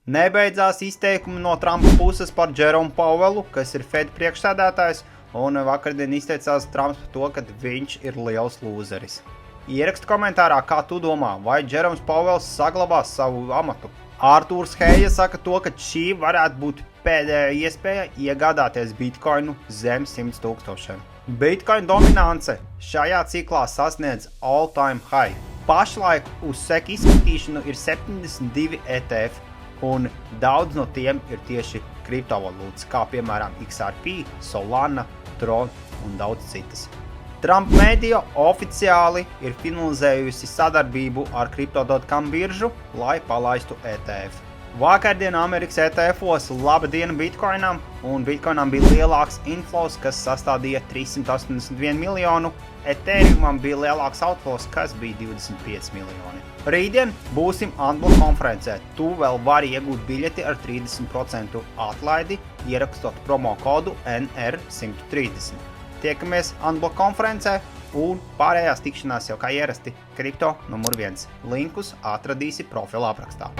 Nebeidzās izteikumi no Trumpa puses par Jeromu Powellu, kas ir Fed priekšsēdētājs, un vakardien izteicās Trumps par to, ka viņš ir liels lūzeris. Ieraksti komentārā, kā tu domā, vai Jeroms Powells saglabās savu amatu. Artūrs Heija saka to, ka šī varētu būt pēdējā iespēja iegādāties bitcoinu zem 100 000. Bitcoin dominance šajā ciklā sasniedz all-time high. Pašlaik uz SEC izskatīšanu ir 72 ETF, un daudz no tiem ir tieši kriptovalūtas, kā piemēram XRP, Solana, Tron un daudz citas. Trump Media oficiāli ir finalizējusi sadarbību ar Crypto.com biržu, lai palaistu ETF. Vakardien Amerikas ETF-os laba diena Bitcoinam, un Bitcoinam bija lielāks inflows, kas sastādīja 381 miljonu, Ethereumam bija lielāks outflows, kas bija 25 miljoni. Rītdien būsim Unblock konferencē. Tu vēl vari iegūt biļeti ar 30% atlaidi, ierakstot promo kodu NR130. Tiekamies Unblock konferencē, un pārējās tikšanās jau kā ierasti kripto numur 1. Linkus atradīsi profila aprakstā.